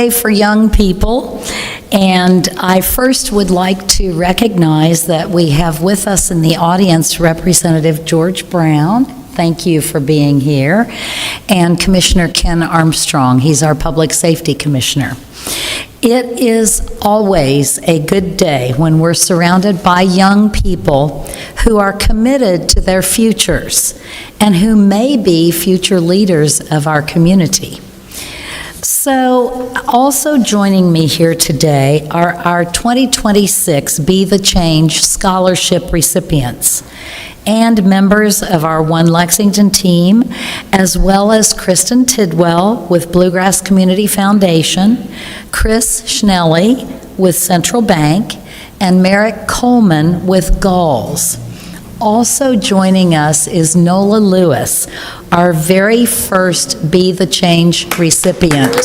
For young people, and I first would like to recognize that we have with us in the audience Representative George Brown. Thank you for being here. And Commissioner Ken Armstrong. He's our Public Safety Commissioner. It is always a good day when we're surrounded by young people who are committed to their futures and who may be future leaders of our community. So, also joining me here today are our 2026 Be the Change Scholarship recipients and members of our One Lexington team, as well as Kristen Tidwell with Bluegrass Community Foundation, Chris Schnelly with Central Bank, and Merrick Coleman with Galls. Also joining us is Nola Lewis, our very first Be the Change recipient.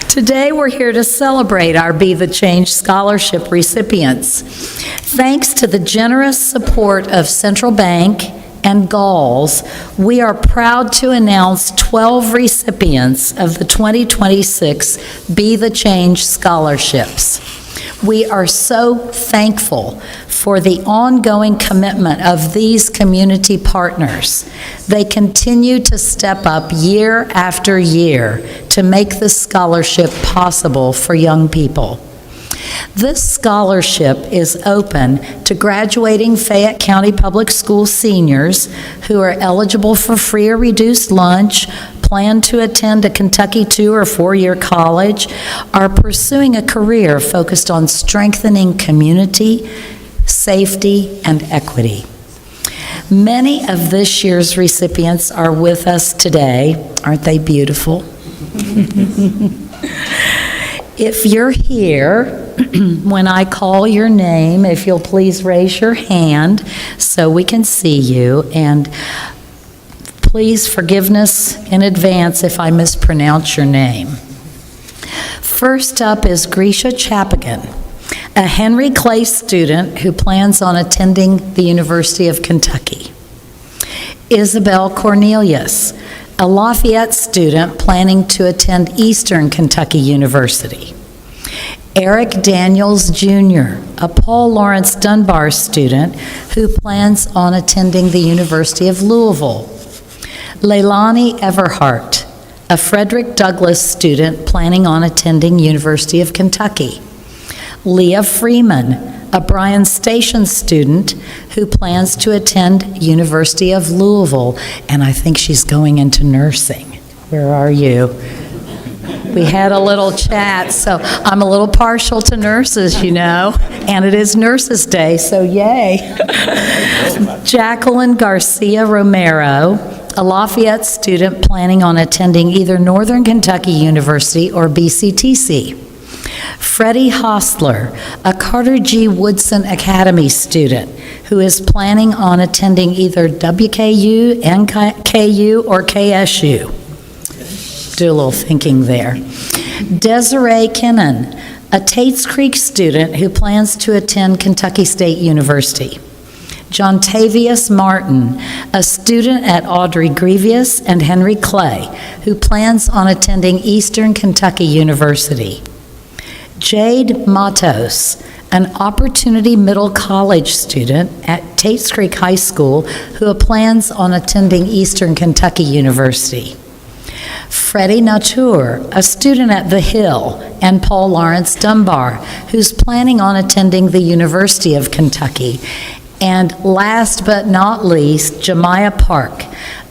Today we're here to celebrate our Be the Change Scholarship recipients. Thanks to the generous support of Central Bank and Galls, we are proud to announce 12 recipients of the 2026 Be the Change scholarships. We are so thankful for the ongoing commitment of these community partners. They continue to step up year after year to make this scholarship possible for young people. This scholarship is open to graduating Fayette County Public School seniors who are eligible for free or reduced lunch, plan to attend a Kentucky 2- or 4-year college, are pursuing a career focused on strengthening community, safety, and equity. Many of this year's recipients are with us today. Aren't they beautiful? If you're here, when I call your name, if you'll please raise your hand so we can see you, and please forgiveness in advance if I mispronounce your name. First up is Grisha Chapagan, a Henry Clay student who plans on attending the University of Kentucky. Isabel Cornelius, a Lafayette student planning to attend Eastern Kentucky University. Eric Daniels Jr., a Paul Laurence Dunbar student who plans on attending the University of Louisville. Leilani Everhart, a Frederick Douglass student planning on attending University of Kentucky. Leah Freeman, a Bryan Station student who plans to attend University of Louisville, and I think she's going into nursing. Where are you? We had a little chat, so I'm a little partial to nurses, you know, and it is Nurses Day, so yay. Jacqueline Garcia Romero, a Lafayette student planning on attending either Northern Kentucky University or BCTC. Freddie Hostler, a Carter G. Woodson Academy student who is planning on attending either WKU, NKU, or KSU. Do a little thinking there. Desiree Kennan, a Tates Creek student who plans to attend Kentucky State University. Jontavius Martin, a student at Audrey Grievous and Henry Clay, who plans on attending Eastern Kentucky University. Jade Matos, an Opportunity Middle College student at Tates Creek High School who plans on attending Eastern Kentucky University. Freddie Natur, a student at The Hill and Paul Laurence Dunbar, who's planning on attending the University of Kentucky. And last but not least, Jemiah Park,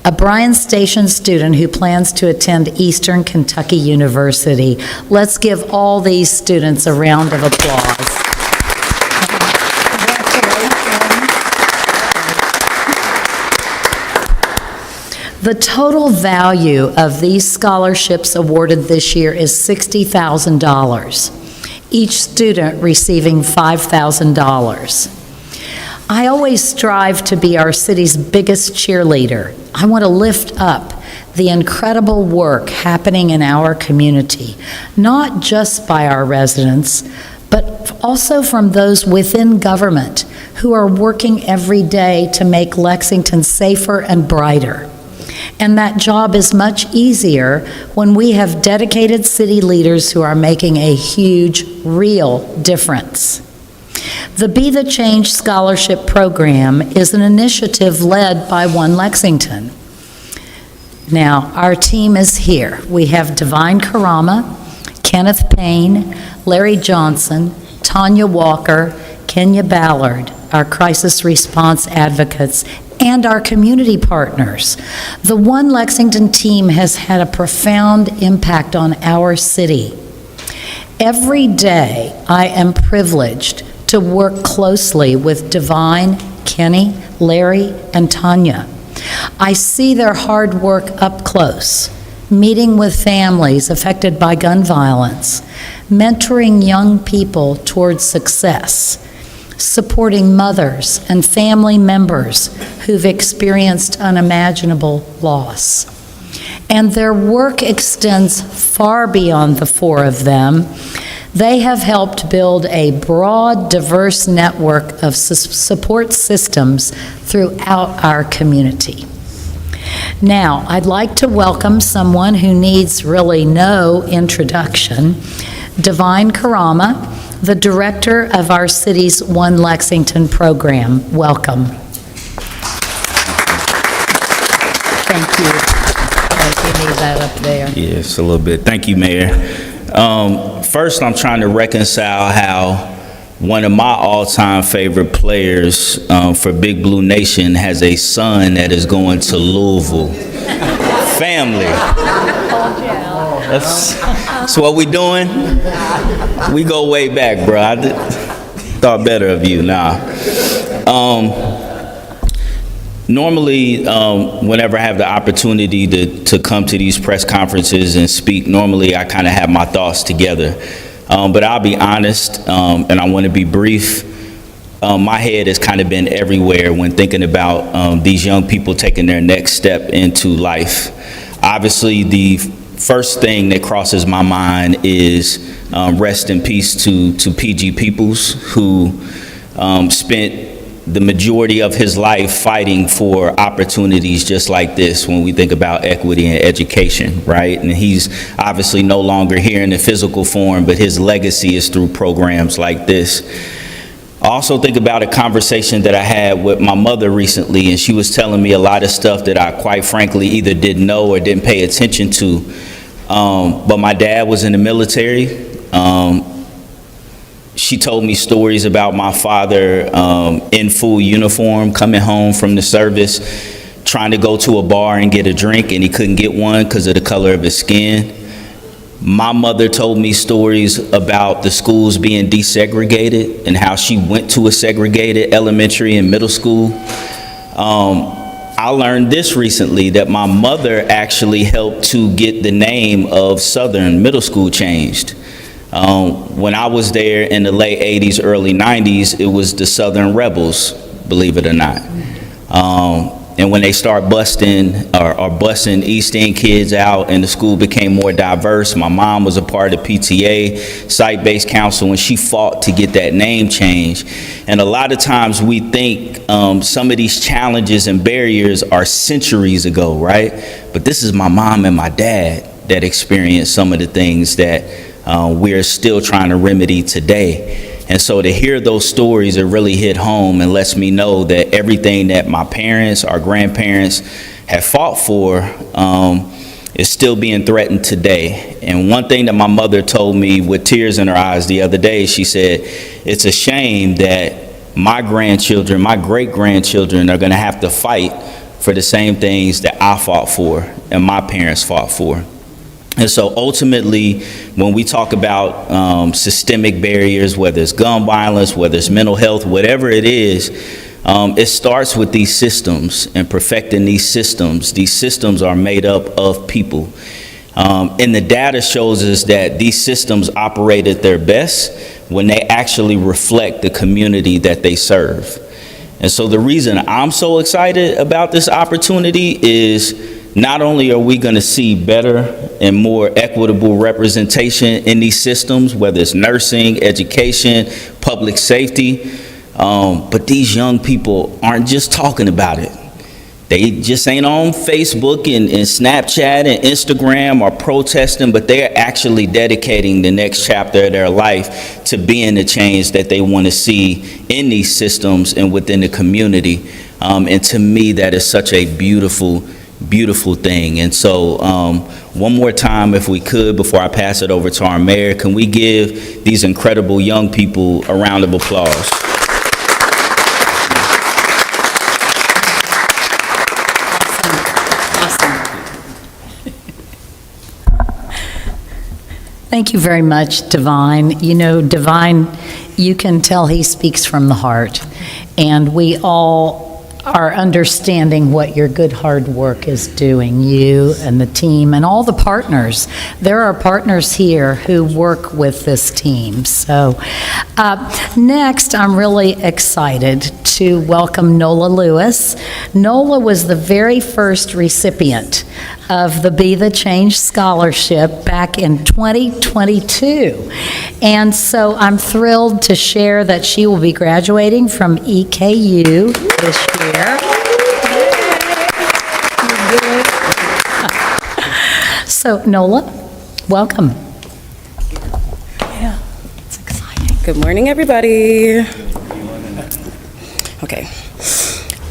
a Bryan Station student who plans to attend Eastern Kentucky University. Let's give all these students a round of applause. The total value of these scholarships awarded this year is $60,000, each student receiving $5,000. I always strive to be our city's biggest cheerleader. I want to lift up the incredible work happening in our community, not just by our residents, but also from those within government who are working every day to make Lexington safer and brighter. And that job is much easier when we have dedicated city leaders who are making a huge, real difference. The Be the Change Scholarship Program is an initiative led by One Lexington. Now, our team is here. We have Divine Karama, Kenneth Payne, Larry Johnson, Tanya Walker, Kenya Ballard, our crisis response advocates, and our community partners. The One Lexington team has had a profound impact on our city. Every day, I am privileged to work closely with Divine, Kenny, Larry, and Tanya. I see their hard work up close, meeting with families affected by gun violence, mentoring young people towards success, supporting mothers and family members who've experienced unimaginable loss. And their work extends far beyond the four of them. They have helped build a broad, diverse network of support systems throughout our community. Now, I'd like to welcome someone who needs really no introduction, Divine Karama, the director of our city's One Lexington program. Welcome. Thank you. You need that up there. Yes, a little bit. Thank you, Mayor. First, I'm trying to reconcile how one of my all-time favorite players for Big Blue Nation has a son that is going to Louisville. Family. That's what we doing. We go way back, bro. I thought better of you. Nah. Normally, whenever I have the opportunity to come to these press conferences and speak, normally I kind of have my thoughts together. But I'll be honest, and I want to be brief. My head has kind of been everywhere when thinking about these young people taking their next step into life. Obviously, the first thing that crosses my mind is rest in peace to PG Peoples, who spent the majority of his life fighting for opportunities just like this when we think about equity and education, right? And he's obviously no longer here in the physical form, but his legacy is through programs like this. I also think about a conversation that I had with my mother recently, and she was telling me a lot of stuff that I quite frankly either didn't know or didn't pay attention to. But my dad was in the military. She told me stories about my father in full uniform, coming home from the service, trying to go to a bar and get a drink, and he couldn't get one because of the color of his skin. My mother told me stories about the schools being desegregated and how she went to a segregated elementary and middle school. I learned this recently, that my mother actually helped to get the name of Southern Middle School changed. When I was there in the late 80s, early 90s, it was the Southern Rebels, believe it or not. And when they start busting East End kids out and the school became more diverse, my mom was a part of PTA, site-based council, and she fought to get that name changed. And a lot of times we think some of these challenges and barriers are centuries ago, right? But this is my mom and my dad that experienced some of the things that we're still trying to remedy today. And so to hear those stories, it really hit home and lets me know that everything that my parents, our grandparents have fought for is still being threatened today. And one thing that my mother told me with tears in her eyes the other day, she said, it's a shame that my grandchildren, my great-grandchildren are gonna have to fight for the same things that I fought for and my parents fought for. And so ultimately, when we talk about systemic barriers, whether it's gun violence, whether it's mental health, whatever it is, it starts with these systems and perfecting these systems. These systems are made up of people. And the data shows us that these systems operate at their best when they actually reflect the community that they serve. And so the reason I'm so excited about this opportunity is not only are we going to see better and more equitable representation in these systems, whether it's nursing, education, public safety, But these young people aren't just talking about it. They just ain't on Facebook and Snapchat and Instagram or protesting, but they're actually dedicating the next chapter of their life to being the change that they want to see in these systems and within the community. And to me, that is such a beautiful thing. And so one more time, if we could, before I pass it over to our mayor, can we give these incredible young people a round of applause? Thank you very much, Divine. You know, Divine, you can tell he speaks from the heart, and we all are understanding what your good hard work is doing, you and the team and all the partners. There are partners here who work with this team. So next, I'm really excited to welcome Nola Lewis. Nola was the very first recipient of the Be the Change Scholarship back in 2022. And so I'm thrilled to share that she will be graduating from EKU this year. So Nola, welcome. Yeah, it's exciting. Good morning, everybody. Okay.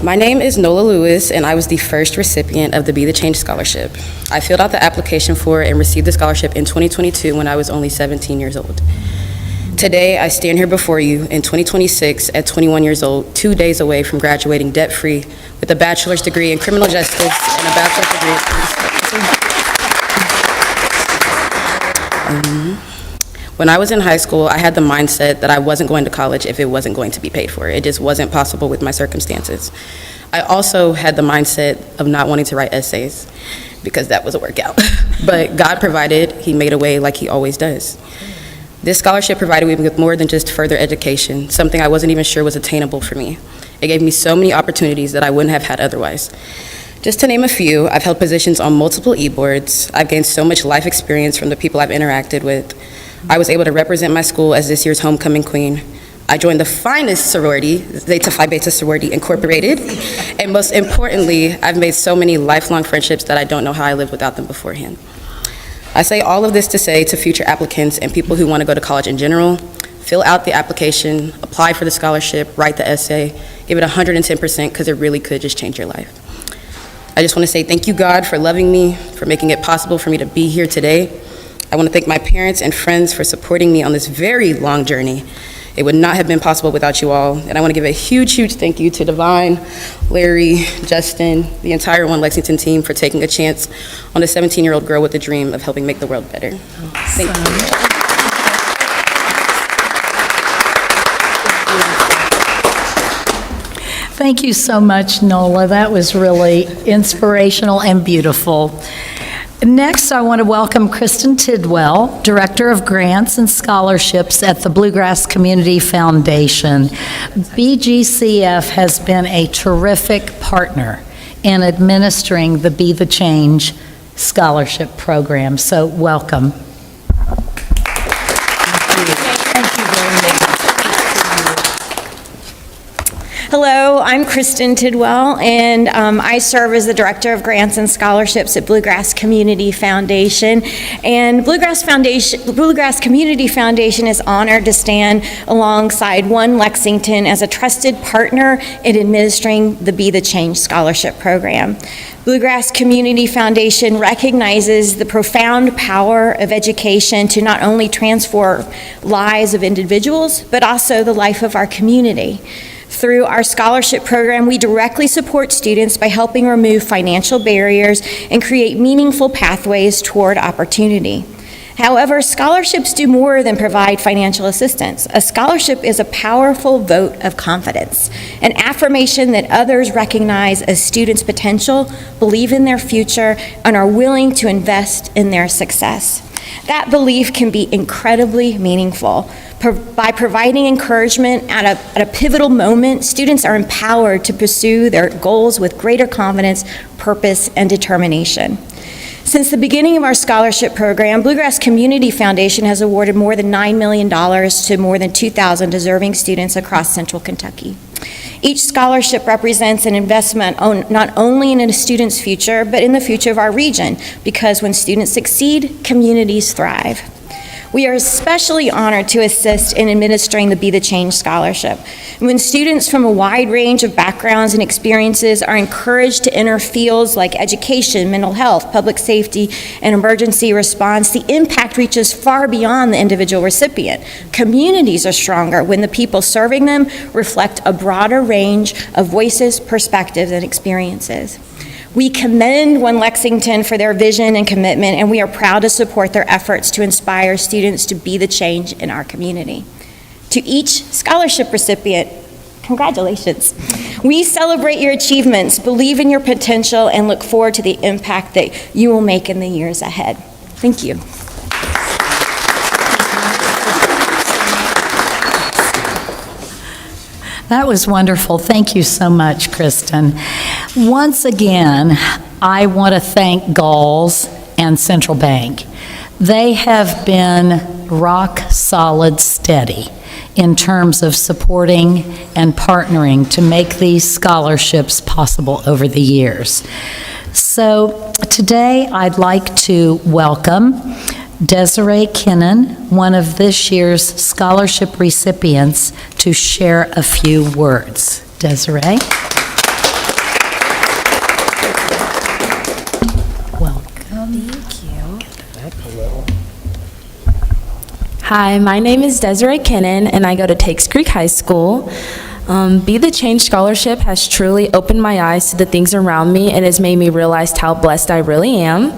My name is Nola Lewis, and I was the first recipient of the Be the Change Scholarship. I filled out the application for and received the scholarship in 2022 when I was only 17 years old. Today, I stand here before you in 2026 at 21 years old, 2 days away from graduating debt-free with a bachelor's degree in criminal justice and a bachelor's degree. When I was in high school, I had the mindset that I wasn't going to college if it wasn't going to be paid for. It just wasn't possible with my circumstances. I also had the mindset of not wanting to write essays because that was a workout. But God provided, He made a way like He always does. This scholarship provided me with more than just further education, something I wasn't even sure was attainable for me. It gave me so many opportunities that I wouldn't have had otherwise. Just to name a few, I've held positions on multiple e-boards. I've gained so much life experience from the people I've interacted with. I was able to represent my school as this year's homecoming queen. I joined the finest sorority, Zeta Phi Beta Sorority Incorporated, and most importantly, I've made so many lifelong friendships that I don't know how I lived without them beforehand. I say all of this to say to future applicants and people who want to go to college in general, fill out the application, apply for the scholarship, write the essay, give it 110% because it really could just change your life. I just want to say thank you, God, for loving me, for making it possible for me to be here today. I want to thank my parents and friends for supporting me on this very long journey. It would not have been possible without you all. And I want to give a huge, huge thank you to Divine, Larry, Justin, the entire One Lexington team for taking a chance on a 17-year-old girl with a dream of helping make the world better. Thank you. Thank you so much, Nola. That was really inspirational and beautiful. Next, I want to welcome Kristen Tidwell, Director of Grants and Scholarships at the Bluegrass Community Foundation. BGCF has been a terrific partner in administering the Be the Change Scholarship Program, so welcome. Thank you very much. Hello, I'm Kristen Tidwell, and I serve as the Director of Grants and Scholarships at Bluegrass Community Foundation. And Bluegrass Community Foundation is honored to stand alongside One Lexington as a trusted partner in administering the Be the Change Scholarship Program. Bluegrass Community Foundation recognizes the profound power of education to not only transform lives of individuals, but also the life of our community. Through our scholarship program, we directly support students by helping remove financial barriers and create meaningful pathways toward opportunity. However, scholarships do more than provide financial assistance. A scholarship is a powerful vote of confidence, an affirmation that others recognize a student's potential, believe in their future, and are willing to invest in their success. That belief can be incredibly meaningful. By providing encouragement at a pivotal moment, students are empowered to pursue their goals with greater confidence, purpose, and determination. Since the beginning of our scholarship program, Bluegrass Community Foundation has awarded more than $9 million to more than 2,000 deserving students across Central Kentucky. Each scholarship represents an investment not only in a student's future, but in the future of our region, because when students succeed, communities thrive. We are especially honored to assist in administering the Be the Change Scholarship. When students from a wide range of backgrounds and experiences are encouraged to enter fields like education, mental health, public safety, and emergency response, the impact reaches far beyond the individual recipient. Communities are stronger when the people serving them reflect a broader range of voices, perspectives, and experiences. We commend One Lexington for their vision and commitment, and we are proud to support their efforts to inspire students to be the change in our community. To each scholarship recipient, congratulations. We celebrate your achievements, believe in your potential, and look forward to the impact that you will make in the years ahead. Thank you. That was wonderful. Thank you so much, Kristen. Once again, I want to thank Galls and Central Bank. They have been rock solid steady in terms of supporting and partnering to make these scholarships possible over the years. So today I'd like to welcome Desiree Kinnan, one of this year's scholarship recipients, to share a few words. Desiree? Welcome. Thank you. Hi, my name is Desiree Kinnan, and I go to Takes Creek High School. Be the Change Scholarship has truly opened my eyes to the things around me and has made me realize how blessed I really am.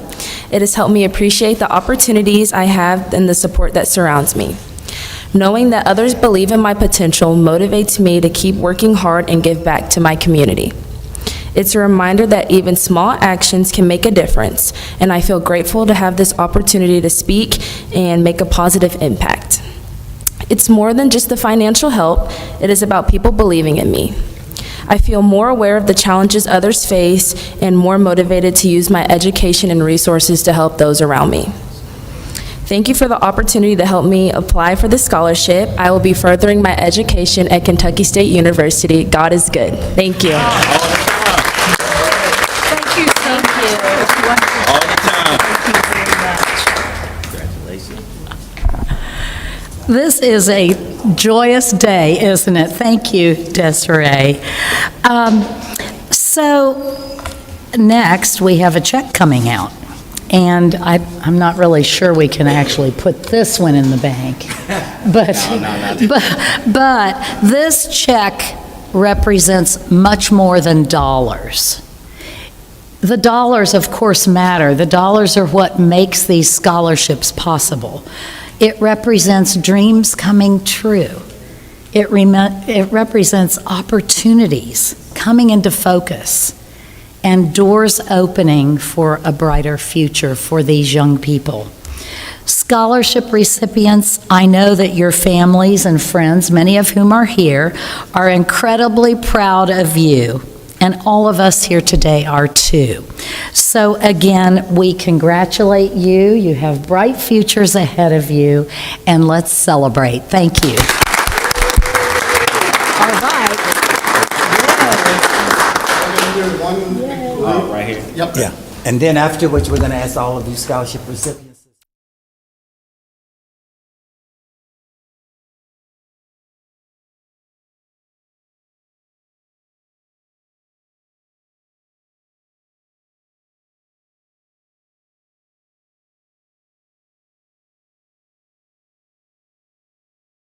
It has helped me appreciate the opportunities I have and the support that surrounds me. Knowing that others believe in my potential motivates me to keep working hard and give back to my community. It's a reminder that even small actions can make a difference, and I feel grateful to have this opportunity to speak and make a positive impact. It's more than just the financial help, it is about people believing in me. I feel more aware of the challenges others face and more motivated to use my education and resources to help those around me. Thank you for the opportunity to help me apply for the scholarship. I will be furthering my education at Kentucky State University. God is good. Thank you. Thank you so much. All the time. Thank you very much. Congratulations. This is a joyous day, isn't it? Thank you, Desiree. So next, we have a check coming out. And I'm not really sure we can actually put this one in the bank. But this check represents much more than dollars. The dollars, of course, matter. The dollars are what makes these scholarships possible. It represents dreams coming true. It represents opportunities coming into focus and doors opening for a brighter future for these young people. Scholarship recipients, I know that your families and friends, many of whom are here, are incredibly proud of you, and all of us here today are too. So again, we congratulate you. You have bright futures ahead of you, and let's celebrate. Thank you. All right. Right here. Yeah, and then afterwards, we're going to ask all of you scholarship recipients.